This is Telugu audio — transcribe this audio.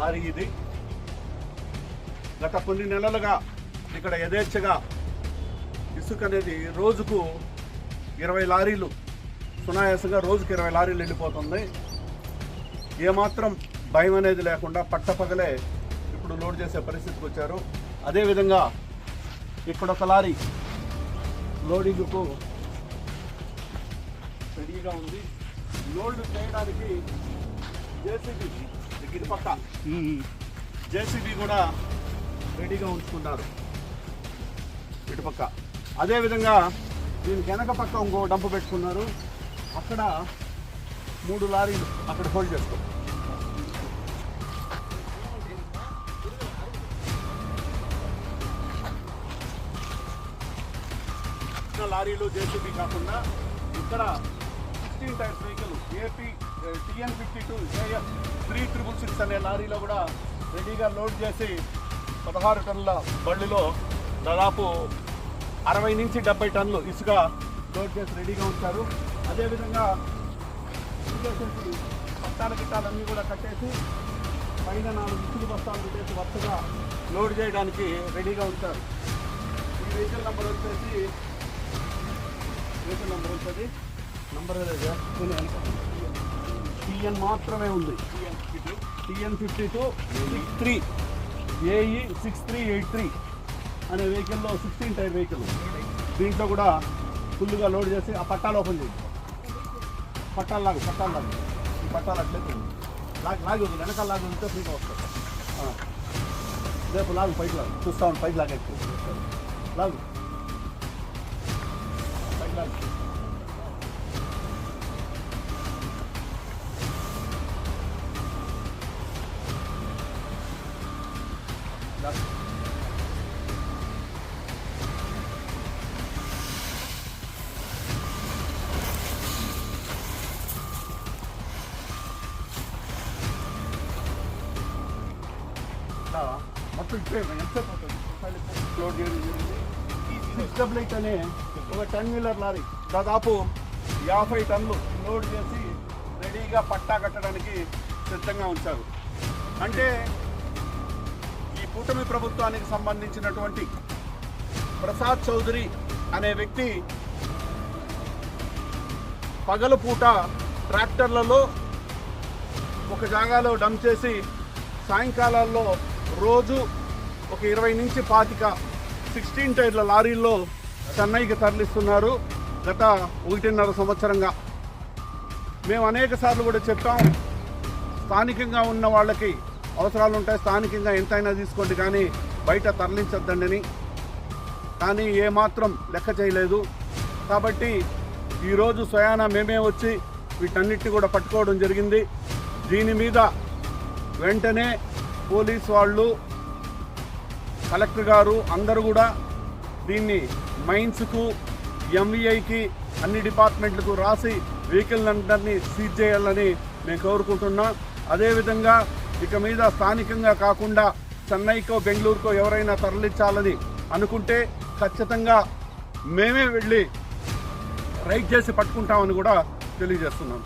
లారీ ఇది. గత కొన్ని నెలలుగా ఇక్కడ యథేచ్ఛగా ఇసుక అనేది రోజుకు 20 లారీలు, సునాయాసంగా రోజుకు 20 లారీలు వెళ్ళిపోతుంది. ఏమాత్రం భయం అనేది లేకుండా పట్టపగలే ఇప్పుడు లోడ్ చేసే పరిస్థితికి వచ్చారు. అదేవిధంగా ఇక్కడ ఒక లారీ లోడింగ్కు రెడీగా ఉంది. లోడ్ చేయడానికి జేసీబీ ఇది పక్క జేసీబీ కూడా రెడీగా ఉంచుకున్నారు ఇటుపక్క. అదేవిధంగా దీనికి వెనక పక్క ఇంకో డంపు పెట్టుకున్నారు. అక్కడ 3 లారీలు అక్కడ హోల్డ్ చేసుకో. లారీలు జేసీబీ కాకుండా ఇక్కడ 16 tyres vehicle AP TN52 AF 3666 అనే లారీలో కూడా రెడీగా లోడ్ చేసి 16 టన్నుల బండిలో దాదాపు 60 నుంచి 70 టన్నులు ఇసుక లోడ్ చేసి రెడీగా ఉంచారు. అదేవిధంగా పట్టాల గిట్టాలన్నీ కూడా కట్టేసి పైన 4 ఇసుక బస్తాలు పెట్టేసి వరుసగా లోడ్ చేయడానికి రెడీగా ఉంచారు. ఈ వెహికల్ నెంబర్ వచ్చేసి నంబర్ TN మాత్రమే ఉంది. TN52 63 AE 6383 అనే వెహికల్లో 16 టైర్ వెహికల్. దీంట్లో కూడా ఫుల్గా లోడ్ చేసి ఆ పట్టాలు ఓపెన్ చేయండి. పట్టాలు లాగు ఈ పట్టాలు అట్లయితే లాగి వెనకాల లాగి ఉంటే ఫ్రీగా వస్తుంది. రేపు లాగు పైకి లాగు చూస్తాను. పైకి లాగే లాగు పైకి లాగు. మొత్తం ఎంతసేపు అవుతుంది లోడ్ చేయడం జరిగింది. 688 అనే ఒక 10 వీలర్ లారీ దాదాపు 50 టన్నులు లోడ్ చేసి రెడీగా పట్టా కట్టడానికి సిద్ధంగా ఉంచారు. అంటే ఈ కూటమి ప్రభుత్వానికి సంబంధించినటువంటి ప్రసాద్ చౌదరి అనే వ్యక్తి పగలపూట ట్రాక్టర్లలో ఒక జాగాలో డంప్ చేసి సాయంకాలాల్లో రోజు ఒక 20 నుంచి 25 16 టైర్ల లారీల్లో చెన్నైకి తరలిస్తున్నారు. గత 1.5 సంవత్సరంగా మేము అనేక సార్లు కూడా చెప్పాం, స్థానికంగా ఉన్న వాళ్ళకి అవసరాలు ఉంటాయి, స్థానికంగా ఎంతైనా తీసుకోండి కానీ బయట తరలించొద్దండి. కానీ ఏమాత్రం లెక్క చేయలేదు. కాబట్టి ఈరోజు స్వయానా మేమే వచ్చి వీటన్నిటిని కూడా పట్టుకోవడం జరిగింది. దీని మీద వెంటనే పోలీస్ వాళ్ళు, కలెక్టర్ గారు అందరూ కూడా దీన్ని మైన్స్కు, MVIకి, అన్ని డిపార్ట్మెంట్లకు రాసి వెహికల్ అందరినీ సీజ్ చేయాలని మేము కోరుకుంటున్నాం. అదేవిధంగా ఇక మీద స్థానికంగా కాకుండా చెన్నైకో బెంగళూరుకో ఎవరైనా తరలించాలని అనుకుంటే ఖచ్చితంగా మేమే వెళ్ళి రైడ్ చేసి పట్టుకుంటామని కూడా తెలియజేస్తున్నాం.